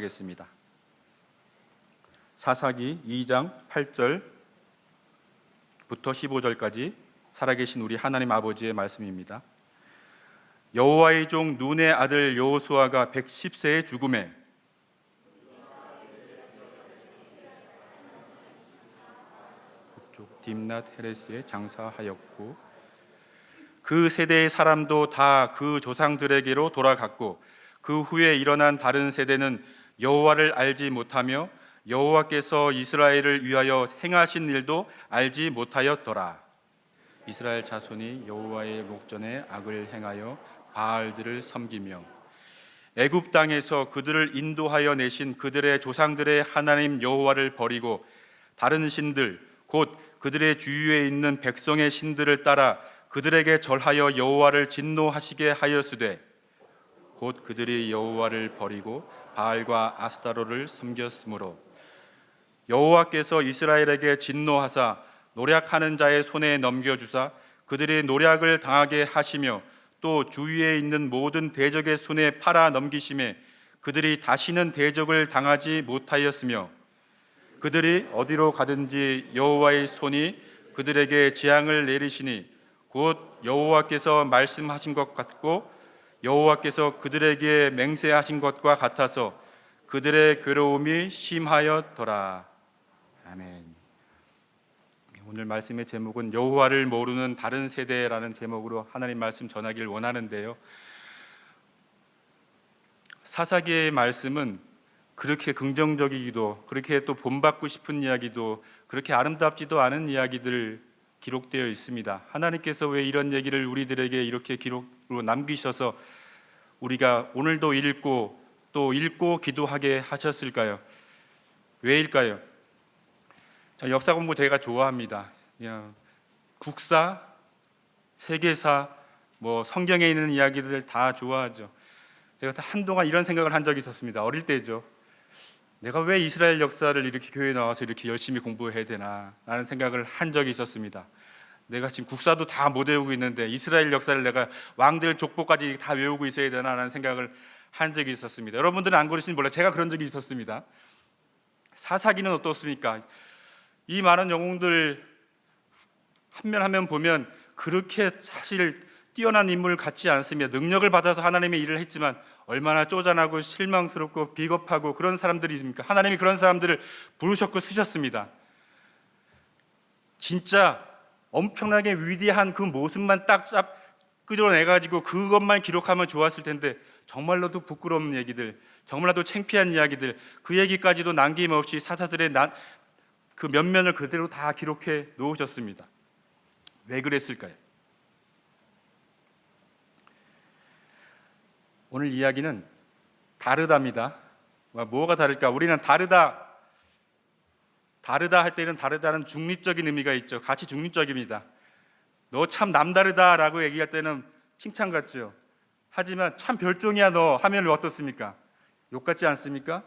하겠습니다. 사사기 2장 8절부터 15절까지 살아계신 우리 하나님 아버지의 말씀입니다. 여호와의 종 눈의 아들 여호수아가 110세에 죽음에 북쪽 딥낫 헤레스에 장사하였고 그 세대의 사람도 다 그 조상들에게로 돌아갔고 그 후에 일어난 다른 세대는 여호와를 알지 못하며 여호와께서 이스라엘을 위하여 행하신 일도 알지 못하였더라. 이스라엘 자손이 여호와의 목전에 악을 행하여 바알들을 섬기며 애굽 땅에서 그들을 인도하여 내신 그들의 조상들의 하나님 여호와를 버리고 다른 신들 곧 그들의 주위에 있는 백성의 신들을 따라 그들에게 절하여 여호와를 진노하시게 하였으되 곧 그들이 여호와를 버리고 바알과 아스타로를 섬겼으므로 여호와께서 이스라엘에게 진노하사 노략하는 자의 손에 넘겨주사 그들의 노략을 당하게 하시며 또 주위에 있는 모든 대적의 손에 팔아 넘기심에 그들이 다시는 대적을 당하지 못하였으며 그들이 어디로 가든지 여호와의 손이 그들에게 재앙을 내리시니 곧 여호와께서 말씀하신 것 같고 여호와께서 그들에게 맹세하신 것과 같아서 그들의 괴로움이 심하였더라. 아멘. 오늘 말씀의 제목은 여호와를 모르는 다른 세대라는 제목으로 하나님 말씀 전하기를 원하는데요. 사사기의 말씀은 그렇게 긍정적이기도 그렇게 또 본받고 싶은 이야기도 그렇게 아름답지도 않은 이야기들 기록되어 있습니다. 하나님께서 왜 이런 얘기를 우리들에게 이렇게 기록으로 남기셔서 우리가 오늘도 읽고 또 읽고 기도하게 하셨을까요? 왜일까요? 저 역사 공부 제가 좋아합니다. 그냥 국사, 세계사, 성경에 있는 이야기들 다 좋아하죠. 제가 한동안 이런 생각을 한 적이 있었습니다. 어릴 때죠. 내가 왜 이스라엘 역사를 이렇게 교회에 나와서 이렇게 열심히 공부해야 되나 라는 생각을 한 적이 있었습니다. 내가 지금 국사도 다 못 외우고 있는데 이스라엘 역사를 내가 왕들 족보까지 다 외우고 있어야 되나 라는 생각을 한 적이 있었습니다. 여러분들은 안 그러시는지 몰라요. 제가 그런 적이 있었습니다. 사사기는 어떻습니까? 이 많은 영웅들 한 면 한 면 보면 그렇게 사실 뛰어난 인물 같지 않습니다. 능력을 받아서 하나님의 일을 했지만 얼마나 쪼잔하고 실망스럽고 비겁하고 그런 사람들입니까? 하나님이 그런 사람들을 부르셨고 쓰셨습니다. 진짜 엄청나게 위대한 그 모습만 딱 끄집어내가지고 그것만 기록하면 좋았을 텐데 정말로도 부끄러운 얘기들, 정말로도 창피한 이야기들, 그 얘기까지도 남김없이 사사들의 그 면면을 그대로 다 기록해 놓으셨습니다. 왜 그랬을까요? 오늘 이야기는 다르다입니다. 뭐가 다를까? 우리는 다르다 할 때는 다르다는 중립적인 의미가 있죠. 같이 중립적입니다. 너 참 남다르다라고 얘기할 때는 칭찬 같죠. 하지만 참 별종이야 너 하면 어떻습니까? 욕 같지 않습니까?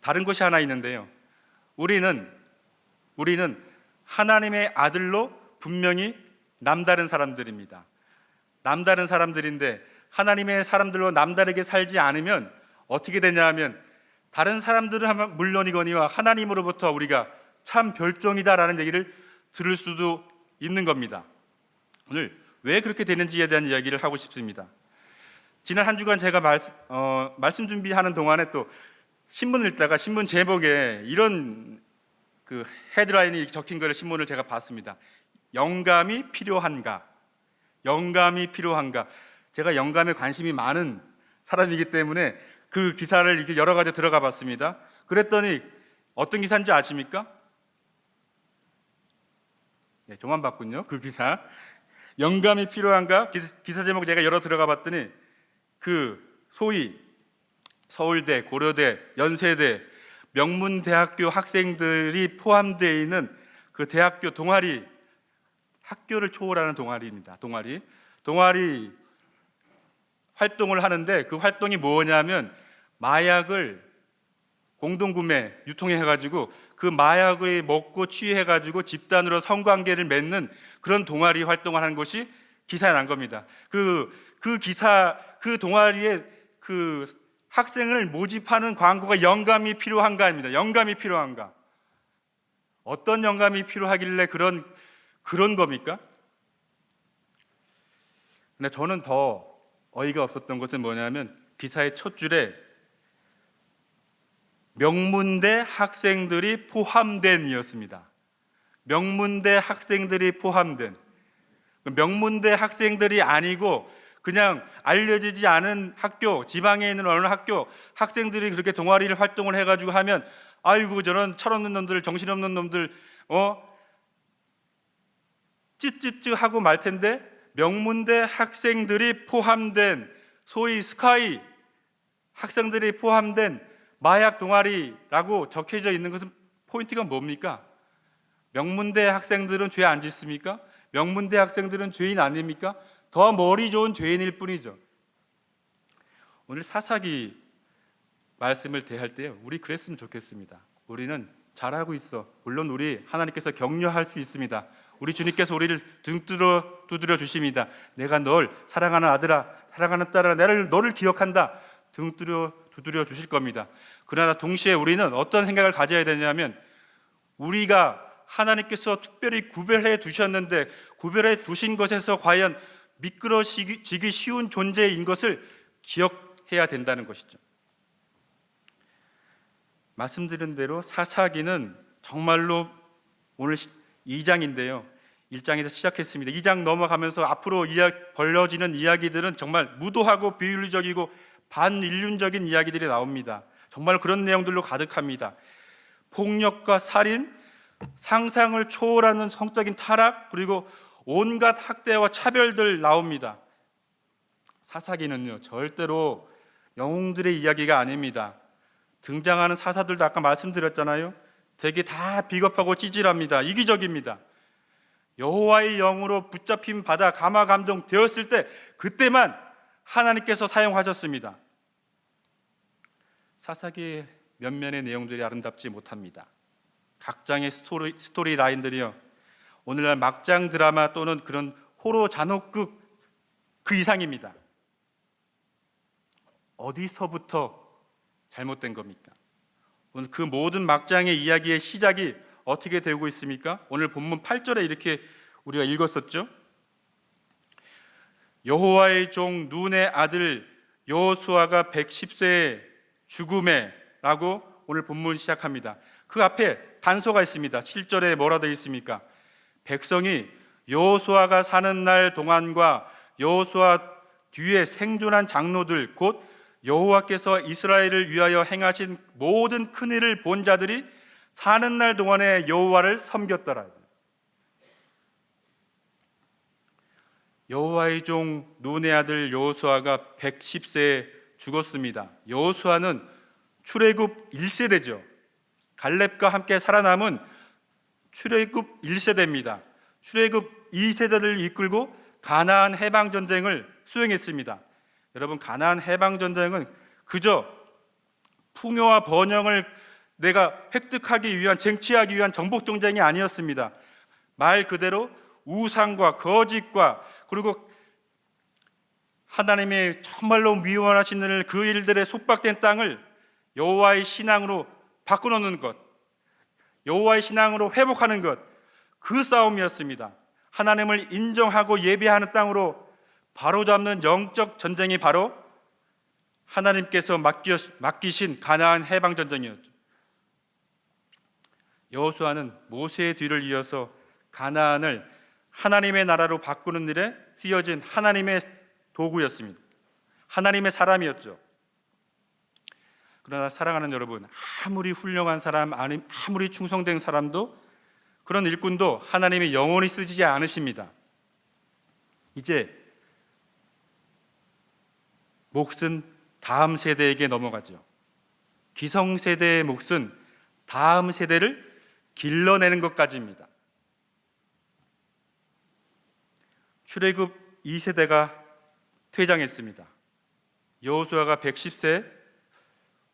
다른 것이 하나 있는데요. 우리는 하나님의 아들로 분명히 남다른 사람들입니다. 남다른 사람들인데 하나님의 사람들로 남다르게 살지 않으면 어떻게 되냐 하면 다른 사람들은 물론이거니와 하나님으로부터 우리가 참 별종이다라는 얘기를 들을 수도 있는 겁니다. 오늘 왜 그렇게 되는지에 대한 이야기를 하고 싶습니다. 지난 한 주간 제가 말씀 준비하는 동안에 또 신문을 읽다가 신문 제목에 이런 그 헤드라인이 적힌 거를 신문을 제가 봤습니다. 영감이 필요한가? 영감이 필요한가? 제가 영감에 관심이 많은 사람이기 때문에 그 기사를 이렇게 여러 가지 들어가 봤습니다. 그랬더니 어떤 기사인지 아십니까? 네, 저만 봤군요. 그 기사. 영감이 필요한가? 기사 제목 제가 열어 들어가 봤더니 그 소위 서울대, 고려대, 연세대 명문대학교 학생들이 포함되어 있는 그 대학교 동아리, 학교를 초월하는 동아리입니다. 동아리 활동을 하는데 그 활동이 뭐냐면 마약을 공동구매, 유통해가지고 그 마약을 먹고 취해가지고 집단으로 성관계를 맺는 그런 동아리 활동을 하는 것이 기사에 난 겁니다. 그 동아리의 그 학생을 모집하는 광고가 영감이 필요한가입니다. 영감이 필요한가? 어떤 영감이 필요하길래 그런 겁니까? 근데 저는 더 어이가 없었던 것은 뭐냐면 기사의 첫 줄에 명문대 학생들이 포함된 이었습니다. 명문대 학생들이 포함된. 명문대 학생들이 아니고 그냥 알려지지 않은 학교, 지방에 있는 어느 학교 학생들이 그렇게 동아리를 활동을 해가지고 하면 아이고 저런 철없는 놈들, 정신없는 놈들 찌찌찌 하고 말 텐데, 명문대 학생들이 포함된 소위 스카이 학생들이 포함된 마약 동아리라고 적혀져 있는 것은 포인트가 뭡니까? 명문대 학생들은 죄 안 짓습니까? 명문대 학생들은 죄인 아닙니까? 더 머리 좋은 죄인일 뿐이죠. 오늘 사사기 말씀을 대할 때 우리 그랬으면 좋겠습니다. 우리는 잘하고 있어. 물론 우리 하나님께서 격려할 수 있습니다. 우리 주님께서 우리를 두드려 주십니다. 내가 널 사랑하는 아들아, 사랑하는 딸아, 너를 기억한다. 두드려 주실 겁니다. 그러나 동시에 우리는 어떤 생각을 가져야 되냐면, 우리가 하나님께서 특별히 구별해 두셨는데 구별해 두신 것에서 과연 미끄러지기 쉬운 존재인 것을 기억해야 된다는 것이죠. 말씀드린 대로 사사기는 정말로 오늘 2장인데요 1장에서 시작했습니다. 2장 넘어가면서 앞으로 벌려지는 이야기들은 정말 무도하고 비윤리적이고 반인륜적인 이야기들이 나옵니다. 정말 그런 내용들로 가득합니다. 폭력과 살인, 상상을 초월하는 성적인 타락, 그리고 온갖 학대와 차별들 나옵니다. 사사기는요 절대로 영웅들의 이야기가 아닙니다. 등장하는 사사들도 아까 말씀드렸잖아요. 되게 다 비겁하고 찌질합니다. 이기적입니다. 여호와의 영으로 붙잡힘 받아 감화 감동 되었을 때 그때만 하나님께서 사용하셨습니다. 사사기의 몇면의 내용들이 아름답지 못합니다. 각 장의 스토리 라인들이요 오늘날 막장 드라마 또는 그런 호러 잔혹극 그 이상입니다. 어디서부터 잘못된 겁니까? 오늘 그 모든 막장의 이야기의 시작이 어떻게 되고 있습니까? 오늘 본문 8절에 이렇게 우리가 읽었었죠. 여호와의 종 눈의 아들 여호수아가 110세에 죽음에 라고 오늘 본문 시작합니다. 그 앞에 단서가 있습니다. 7절에 뭐라 되어 있습니까? 백성이 여호수아가 사는 날 동안과 여호수아 뒤에 생존한 장로들 곧 여호와께서 이스라엘을 위하여 행하신 모든 큰 일을 본 자들이 사는 날 동안에 여호와를 섬겼더라. 여호와의 종 눈의 아들 여호수아가 110세에 죽었습니다. 여호수아는 출애굽 1세대죠. 갈렙과 함께 살아남은 출애굽 1세대입니다. 출애굽 2세대를 이끌고 가나안 해방 전쟁을 수행했습니다. 여러분, 가나안 해방 전쟁은 그저 풍요와 번영을 내가 획득하기 위한, 쟁취하기 위한 정복 전쟁이 아니었습니다. 말 그대로 우상과 거짓과 그리고 하나님의 정말로 미워하시는 그 일들에 속박된 땅을 여호와의 신앙으로 바꿔놓는 것, 여호와의 신앙으로 회복하는 것, 그 싸움이었습니다. 하나님을 인정하고 예배하는 땅으로 바로잡는 영적 전쟁이 바로 하나님께서 맡기신 가나안 해방 전쟁이었죠. 여호수아는 모세의 뒤를 이어서 가나안을 하나님의 나라로 바꾸는 일에 쓰여진 하나님의 도구였습니다. 하나님의 사람이었죠. 그러나 사랑하는 여러분, 아무리 훌륭한 사람, 아무리 충성된 사람도, 그런 일꾼도 하나님이 영원히 쓰지 않으십니다. 이제 몫은 다음 세대에게 넘어가죠. 기성세대의 몫은 다음 세대를 길러내는 것까지입니다. 출애굽 2세대가 퇴장했습니다. 여호수아가 110세,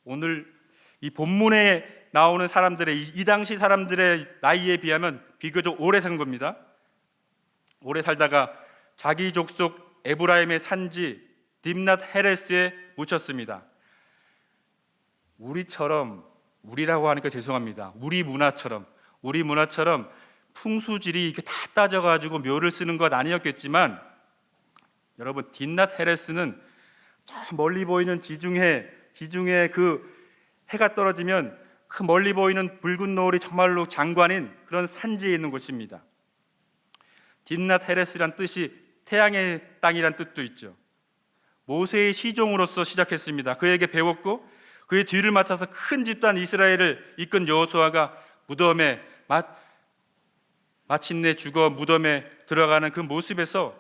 오늘 이 본문에 나오는 사람들의 이 당시 사람들의 나이에 비하면 비교적 오래 산 겁니다. 오래 살다가 자기 족속 에브라임의 산지 딥낫 헤레스에 묻혔습니다. 우리라고 하니까 죄송합니다. 우리 문화처럼 풍수지리 이렇게 다 따져가지고 묘를 쓰는 것 아니었겠지만, 여러분, 딥낫 헤레스는 저 멀리 보이는 지중해 그 해가 떨어지면 그 멀리 보이는 붉은 노을이 정말로 장관인 그런 산지에 있는 곳입니다. 딥낫 헤레스란 뜻이 태양의 땅이란 뜻도 있죠. 모세의 시종으로서 시작했습니다. 그에게 배웠고 그의 뒤를 맡아서 큰 집단 이스라엘을 이끈 여호수아가 무덤에 마침내 죽어 무덤에 들어가는 그 모습에서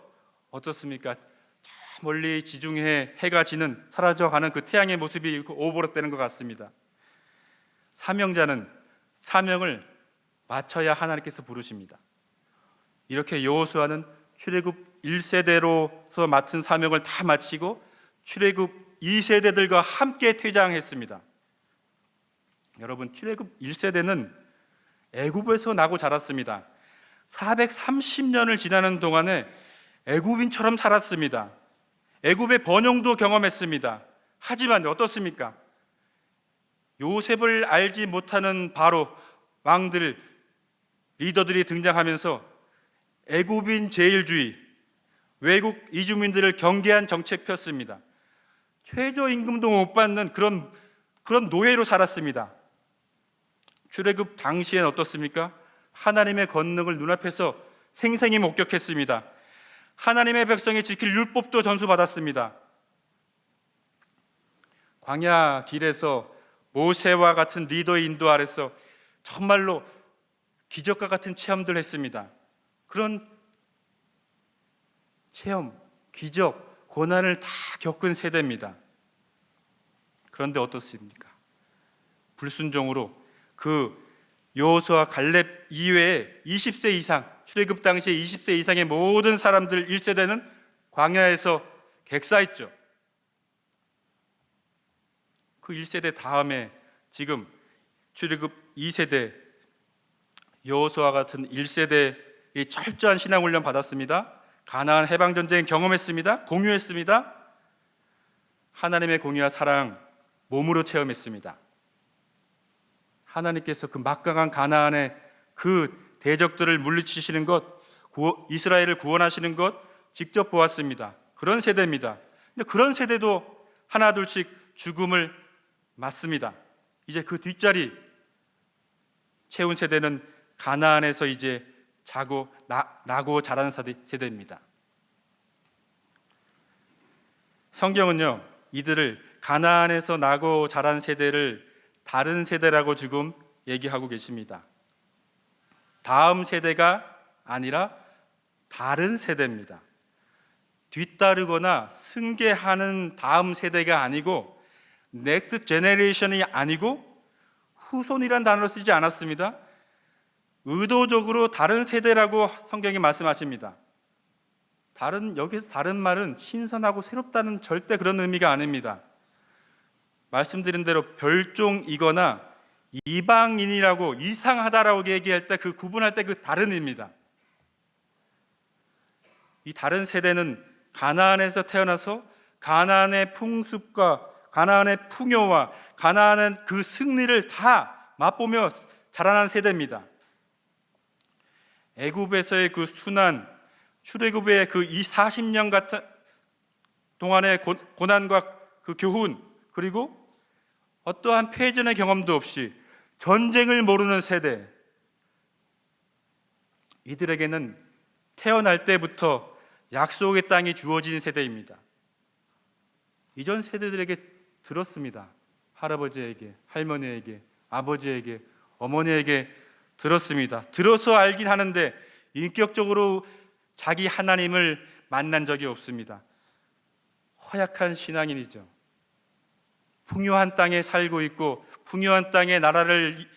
어떻습니까? 저 멀리 지중해 해가 지는 사라져가는 그 태양의 모습이 오버랩되는 것 같습니다. 사명자는 사명을 마쳐야 하나님께서 부르십니다. 이렇게 여호수아는 출애굽 1세대로서 맡은 사명을 다 마치고 출애굽 2세대들과 함께 퇴장했습니다. 여러분, 출애굽 1세대는 애굽에서 나고 자랐습니다. 430년을 지나는 동안에 애굽인처럼 살았습니다. 애굽의 번영도 경험했습니다. 하지만 어떻습니까? 요셉을 알지 못하는 바로 왕들, 리더들이 등장하면서 애굽인 제일주의, 외국 이주민들을 경계한 정책 폈습니다. 최저임금도 못 받는 그런 노예로 살았습니다. 출애굽 당시엔 어떻습니까? 하나님의 권능을 눈앞에서 생생히 목격했습니다. 하나님의 백성이 지킬 율법도 전수받았습니다. 광야 길에서 모세와 같은 리더의 인도 아래서 정말로 기적과 같은 체험들을 했습니다. 그런 체험, 기적, 고난을 다 겪은 세대입니다. 그런데 어떻습니까? 불순종으로 그 여호수아 갈렙 이외에 20세 이상, 출애굽 당시에 20세 이상의 모든 사람들 1세대는 광야에서 객사했죠. 그 1세대 다음에 지금 출애굽 2세대 여호수아 같은 1세대의 철저한 신앙훈련 받았습니다. 가나안 해방전쟁 경험했습니다. 공유했습니다. 하나님의 공유와 사랑 몸으로 체험했습니다. 하나님께서 그 막강한 가나안의 그 대적들을 물리치시는 것, 이스라엘을 구원하시는 것 직접 보았습니다. 그런 세대입니다. 근데 그런 세대도 하나둘씩 죽음을 맞습니다. 이제 그 뒷자리 채운 세대는 가나안에서 이제 나고 자란 세대입니다. 성경은요, 이들을 가나안에서 나고 자란 세대를 다른 세대라고 지금 얘기하고 계십니다. 다음 세대가 아니라 다른 세대입니다. 뒤따르거나 승계하는 다음 세대가 아니고 넥스트 제너레이션이 아니고 후손이란 단어를 쓰지 않았습니다. 의도적으로 다른 세대라고 성경이 말씀하십니다. 여기서 다른 말은 신선하고 새롭다는 절대 그런 의미가 아닙니다. 말씀드린 대로 별종이거나 이방인이라고 이상하다라고 얘기할 때 그 구분할 때 그 다른 의미입니다. 이 다른 세대는 가나안에서 태어나서 가나안의 풍습과 가나안의 풍요와 가나안의 그 승리를 다 맛보며 자라난 세대입니다. 애굽에서의 그 순환, 출애굽의 그 40년 같은 동안의 고난과 그 교훈, 그리고 어떠한 패전의 경험도 없이 전쟁을 모르는 세대, 이들에게는 태어날 때부터 약속의 땅이 주어진 세대입니다. 이전 세대들에게 들었습니다. 할아버지에게, 할머니에게, 아버지에게, 어머니에게 들었습니다. 들어서 알긴 하는데 인격적으로 자기 하나님을 만난 적이 없습니다. 허약한 신앙인이죠. 풍요한 땅에 살고 있고 풍요한 땅에 나라를,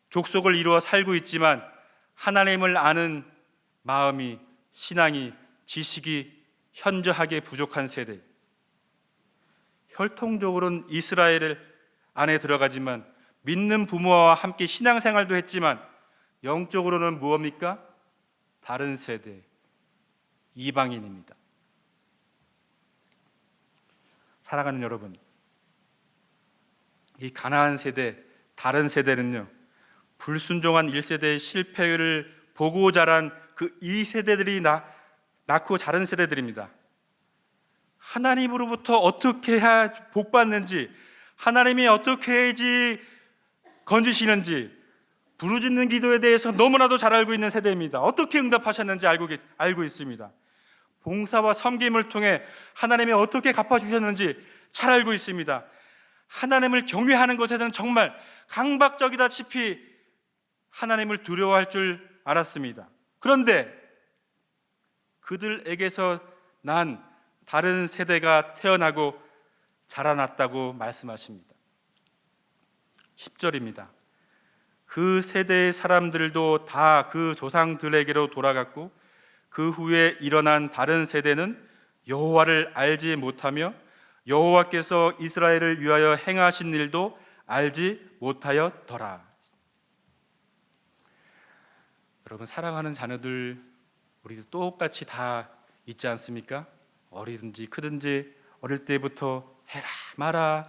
족속을 이루어 살고 있지만 하나님을 아는 마음이, 신앙이, 지식이 현저하게 부족한 세대. 혈통적으로는 이스라엘 안에 들어가지만 믿는 부모와 함께 신앙생활도 했지만 영적으로는 무엇입니까? 다른 세대, 이방인입니다. 사랑하는 여러분, 이 가나안 세대, 다른 세대는요, 불순종한 1세대의 실패를 보고 자란 그 2세대들이 낳고 자란 세대들입니다. 하나님으로부터 어떻게 해야 복받는지, 하나님이 어떻게 해야지 건지시는지 부르짖는 기도에 대해서 너무나도 잘 알고 있는 세대입니다. 어떻게 응답하셨는지 알고 있습니다. 봉사와 섬김을 통해 하나님이 어떻게 갚아주셨는지 잘 알고 있습니다. 하나님을 경외하는 것에는 정말 강박적이다시피 하나님을 두려워할 줄 알았습니다. 그런데 그들에게서 난 다른 세대가 태어나고 자라났다고 말씀하십니다. 10절입니다. 그 세대의 사람들도 다 그 조상들에게로 돌아갔고 그 후에 일어난 다른 세대는 여호와를 알지 못하며 여호와께서 이스라엘을 위하여 행하신 일도 알지 못하였더라. 여러분, 사랑하는 자녀들 우리도 똑같이 다 있지 않습니까? 어리든지 크든지 어릴 때부터 해라 마라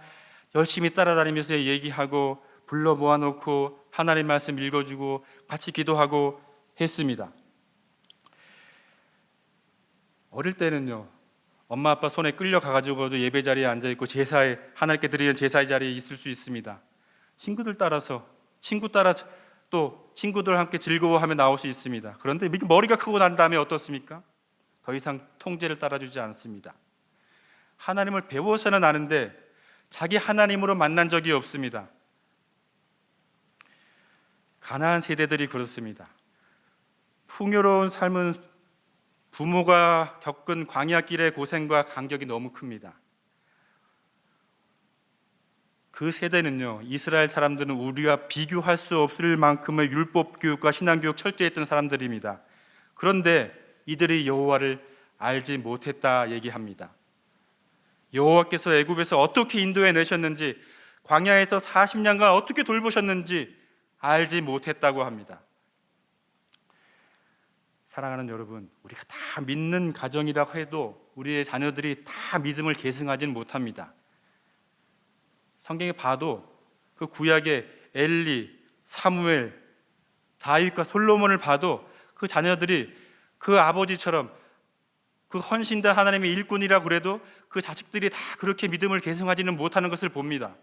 열심히 따라다니면서 얘기하고 불러 모아놓고 하나님 말씀 읽어주고 같이 기도하고 했습니다. 어릴 때는요, 엄마 아빠 손에 끌려가가지고도 예배 자리에 앉아있고 제사에 하나님께 드리는 제사의 자리에 있을 수 있습니다. 친구들 따라서 친구 따라 또 친구들 함께 즐거워하며 나올 수 있습니다. 그런데 머리가 크고 난 다음에 어떻습니까? 더 이상 통제를 따라주지 않습니다. 하나님을 배워서는 아는데 자기 하나님으로 만난 적이 없습니다. 가나안 세대들이 그렇습니다. 풍요로운 삶은 부모가 겪은 광야길의 고생과 간격이 너무 큽니다. 그 세대는요, 이스라엘 사람들은 우리와 비교할 수 없을 만큼의 율법 교육과 신앙 교육 철저했던 사람들입니다. 그런데 이들이 여호와를 알지 못했다 얘기합니다. 여호와께서 애굽에서 어떻게 인도해 내셨는지, 광야에서 40년간 어떻게 돌보셨는지 알지 못했다고 합니다. 사랑하는 여러분, 우리가 다 믿는 가정이라고 해도 우리의 자녀들이 다 믿음을 계승하지는 못합니다. 성경에 봐도 그 구약의 엘리, 사무엘, 다윗과 솔로몬을 봐도 그 자녀들이 그 아버지처럼 그 헌신된 하나님의 일꾼이라고 그래도 그 자식들이 다 그렇게 믿음을 계승하지는 못하는 것을 봅니다.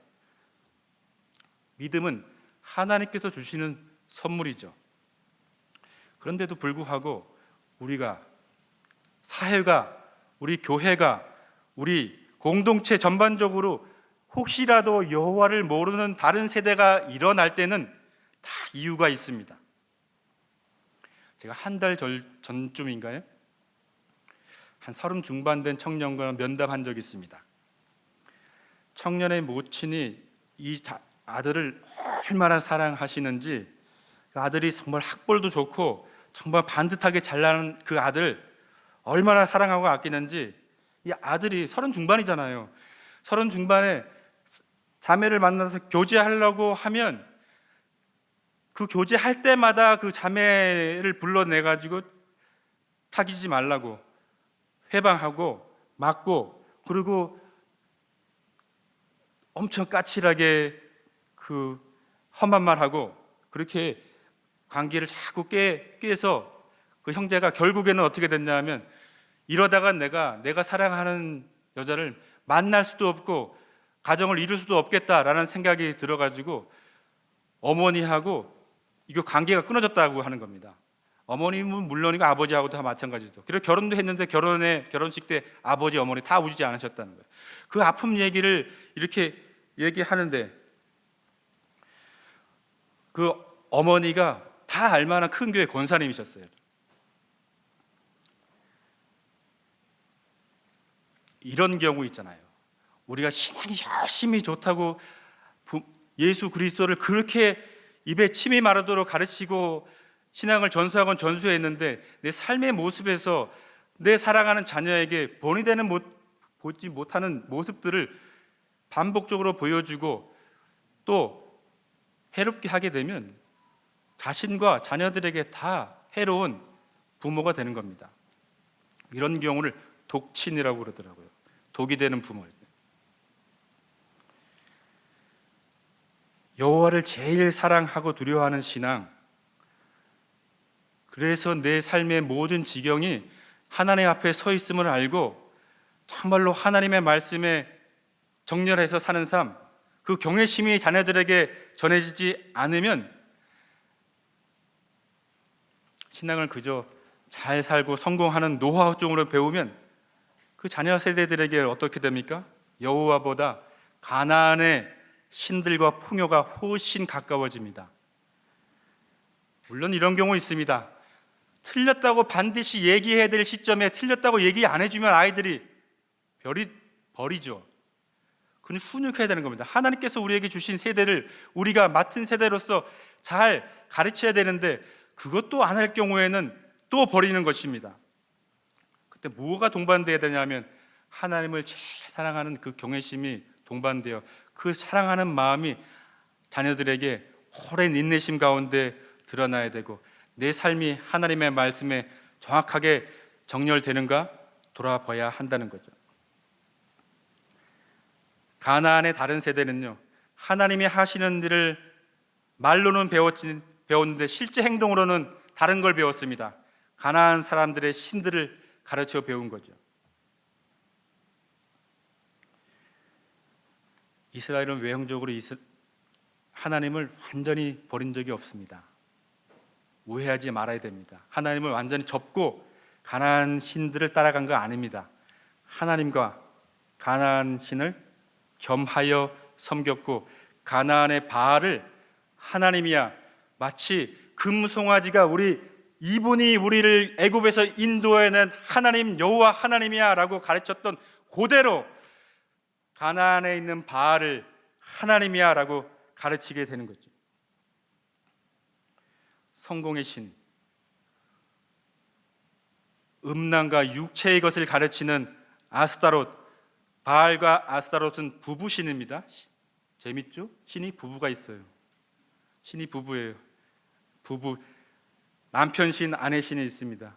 믿음은 하나님께서 주시는 선물이죠. 그런데도 불구하고 우리가 사회가, 우리 교회가, 우리 공동체 전반적으로 혹시라도 여호와를 모르는 다른 세대가 일어날 때는 다 이유가 있습니다. 제가 한 달 전쯤인가요? 한 30 중반 된 청년과 면담한 적이 있습니다. 청년의 모친이 이 아들을 얼마나 사랑하시는지, 그 아들이 정말 학벌도 좋고 정말 반듯하게 잘나는 그 아들 얼마나 사랑하고 아끼는지, 이 아들이 30 중반이잖아요. 30 중반에 자매를 만나서 교제하려고 하면 그 교제할 때마다 그 자매를 불러내가지고 사귀지 말라고 회방하고 맞고, 그리고 엄청 까칠하게 그 험한 말하고 그렇게 관계를 자꾸 깨서 그 형제가 결국에는 어떻게 됐냐 면, 이러다가 내가 사랑하는 여자를 만날 수도 없고 가정을 이룰 수도 없겠다라는 생각이 들어가지고 어머니하고 이거 관계가 끊어졌다고 하는 겁니다. 어머님은 물론이고 아버지하고도 다 마찬가지죠. 그리고 결혼도 했는데 결혼식 때 아버지 어머니 다 오지 않으셨다는 거예요. 그 아픔 얘기를 이렇게 얘기하는데 그 어머니가 다 알만한 큰 교회 권사님이셨어요. 이런 경우 있잖아요. 우리가 신앙이 열심히 좋다고 예수 그리스도를 그렇게 입에 침이 마르도록 가르치고 신앙을 전수하곤 전수했는데 내 삶의 모습에서 내 사랑하는 자녀에게 본이 되는 보지 못하는 모습들을 반복적으로 보여주고 또 해롭게 하게 되면 자신과 자녀들에게 다 해로운 부모가 되는 겁니다. 이런 경우를 독친이라고 그러더라고요. 독이 되는 부모. 여호와를 제일 사랑하고 두려워하는 신앙, 그래서 내 삶의 모든 지경이 하나님 앞에 서 있음을 알고 정말로 하나님의 말씀에 정렬해서 사는 삶, 그 경외심이 자녀들에게 전해지지 않으면 신앙을 그저 잘 살고 성공하는 노하우 쪽으로 배우면 그 자녀 세대들에게 어떻게 됩니까? 여호와보다 가나안의 신들과 풍요가 훨씬 가까워집니다. 물론 이런 경우 있습니다. 틀렸다고 반드시 얘기해야 될 시점에 틀렸다고 얘기 안 해주면 아이들이 버리죠. 그건 훈육해야 되는 겁니다. 하나님께서 우리에게 주신 세대를 우리가 맡은 세대로서 잘 가르쳐야 되는데 그것도 안 할 경우에는 또 버리는 것입니다. 그때 뭐가 동반돼야 되냐면 하나님을 제일 사랑하는 그 경외심이 동반되어 그 사랑하는 마음이 자녀들에게 오랜 인내심 가운데 드러나야 되고 내 삶이 하나님의 말씀에 정확하게 정렬되는가 돌아봐야 한다는 거죠. 가나안의 다른 세대는요, 하나님이 하시는 일을 말로는 배웠는데 실제 행동으로는 다른 걸 배웠습니다. 가나안 사람들의 신들을 가르쳐 배운 거죠. 이스라엘은 외형적으로 하나님을 완전히 버린 적이 없습니다. 오해하지 말아야 됩니다. 하나님을 완전히 접고 가나안 신들을 따라간 거 아닙니다. 하나님과 가나안 신을 겸하여 섬겼고 가나안의 바알을 하나님이야, 마치 금송아지가 이분이 우리를 애굽에서 인도해낸 하나님 여호와 하나님이야 라고 가르쳤던 그대로 가나안에 있는 바알을 하나님이야 라고 가르치게 되는 거죠. 성공의 신, 음란과 육체의 것을 가르치는 아스타롯, 바알과 아스타롯은 부부신입니다. 재밌죠? 신이 부부가 있어요. 신이 부부예요. 부부, 남편 신, 아내 신이 있습니다.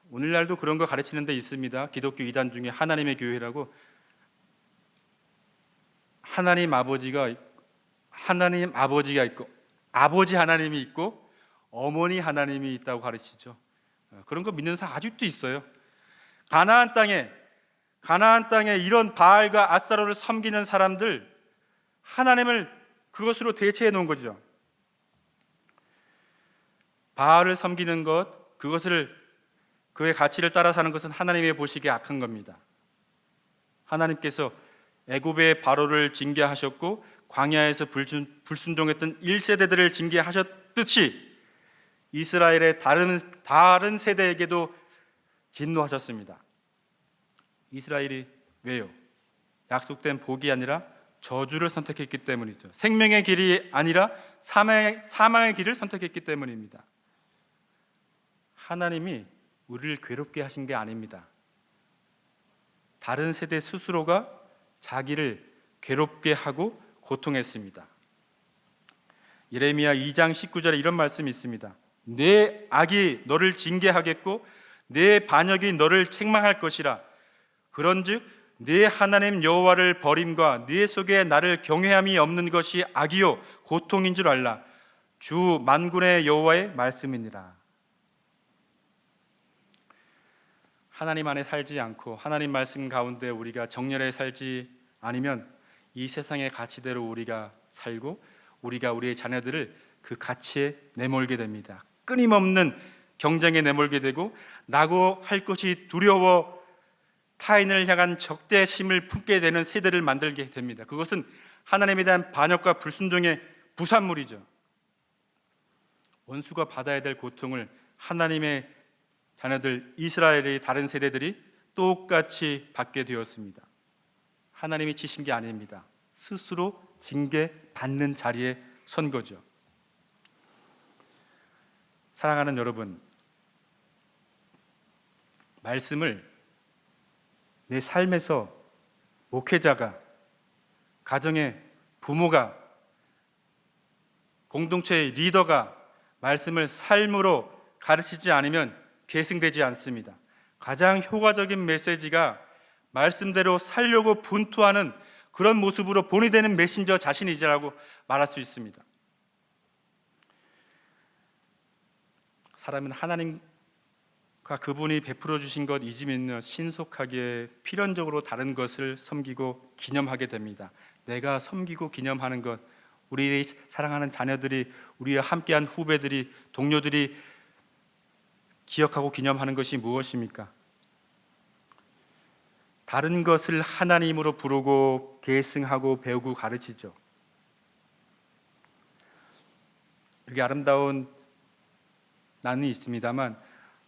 오늘날도 그런 거 가르치는 데 있습니다. 기독교 이단 중에 하나님의 교회라고. 하나님 아버지가 있고 아버지 하나님이 있고 어머니 하나님이 있다고 가르치죠. 그런 거 믿는 사람 아직도 있어요. 가나안 땅에 이런 바알과 아스타롯을 섬기는 사람들, 하나님을 그것으로 대체해 놓은 거죠. 바알을 섬기는 것, 그의 가치를 따라 사는 것은 하나님의 보시기에 악한 겁니다. 하나님께서 애굽의 바로를 징계하셨고 광야에서 불순종했던 1세대들을 징계하셨듯이 이스라엘의 다른 세대에게도 진노하셨습니다. 이스라엘이 왜요? 약속된 복이 아니라 저주를 선택했기 때문이죠. 생명의 길이 아니라 사망의 길을 선택했기 때문입니다. 하나님이 우리를 괴롭게 하신 게 아닙니다. 다른 세대 스스로가 자기를 괴롭게 하고 고통했습니다. 예레미야 2장 19절에 이런 말씀이 있습니다. 내 악이 너를 징계하겠고 내 반역이 너를 책망할 것이라. 그런즉 네 하나님 여호와를 버림과 네 속에 나를 경외함이 없는 것이 악이요 고통인 줄 알라. 주 만군의 여호와의 말씀이니라. 하나님 안에 살지 않고 하나님 말씀 가운데 우리가 정렬해 살지 않으면 이 세상의 가치대로 우리가 살고 우리가 우리의 자녀들을 그 가치에 내몰게 됩니다. 끊임없는 경쟁에 내몰게 되고 나고 할 것이 두려워 타인을 향한 적대심을 품게 되는 세대를 만들게 됩니다. 그것은 하나님에 대한 반역과 불순종의 부산물이죠. 원수가 받아야 될 고통을 하나님의 자녀들 이스라엘의 다른 세대들이 똑같이 받게 되었습니다. 하나님이 치신 게 아닙니다. 스스로 징계받는 자리에 선 거죠. 사랑하는 여러분, 말씀을 내 삶에서 목회자가, 가정의 부모가, 공동체의 리더가 말씀을 삶으로 가르치지 않으면 계승되지 않습니다. 가장 효과적인 메시지가 말씀대로 살려고 분투하는 그런 모습으로 본이 되는 메신저 자신이지라고 말할 수 있습니다. 사람은 하나님과 그분이 베풀어 주신 것 잊으면요, 신속하게 필연적으로 다른 것을 섬기고 기념하게 됩니다. 내가 섬기고 기념하는 것, 우리 사랑하는 자녀들이, 우리와 함께한 후배들이, 동료들이 기억하고 기념하는 것이 무엇입니까? 다른 것을 하나님으로 부르고 계승하고 배우고 가르치죠. 여기 아름다운 난이 있습니다만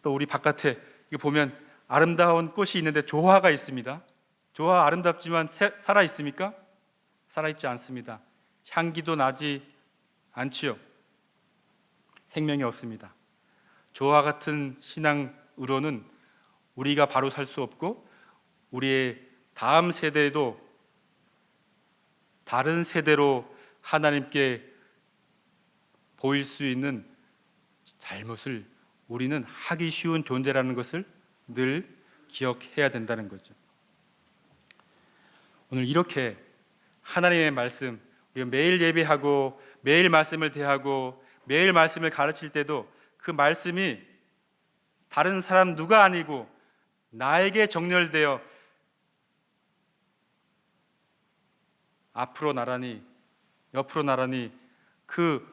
또 우리 바깥에 보면 아름다운 꽃이 있는데 조화가 있습니다. 조화 아름답지만 살아 있습니까? 살아 있지 않습니다. 향기도 나지 않지요. 생명이 없습니다. 조화 같은 신앙으로는 우리가 바로 살 수 없고 우리의 다음 세대도 다른 세대로 하나님께 보일 수 있는 잘못을 우리는 하기 쉬운 존재라는 것을 늘 기억해야 된다는 거죠. 오늘 이렇게 하나님의 말씀, 우리가 매일 예배하고 매일 말씀을 대하고 매일 말씀을 가르칠 때도 그 말씀이 다른 사람 누가 아니고 나에게 정렬되어 앞으로 나란히 옆으로 나란히 그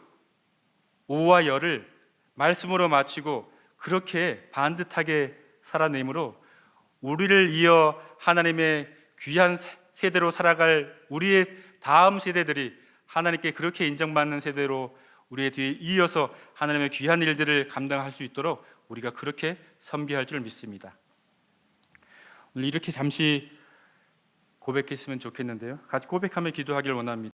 오와 열을 말씀으로 마치고 그렇게 반듯하게 살아내므로 우리를 이어 하나님의 귀한 세대로 살아갈 우리의 다음 세대들이 하나님께 그렇게 인정받는 세대로 우리의 뒤에 이어서 하나님의 귀한 일들을 감당할 수 있도록 우리가 그렇게 섬기할 줄 믿습니다. 오늘 이렇게 잠시 고백했으면 좋겠는데요. 같이 고백하며 기도하길 원합니다.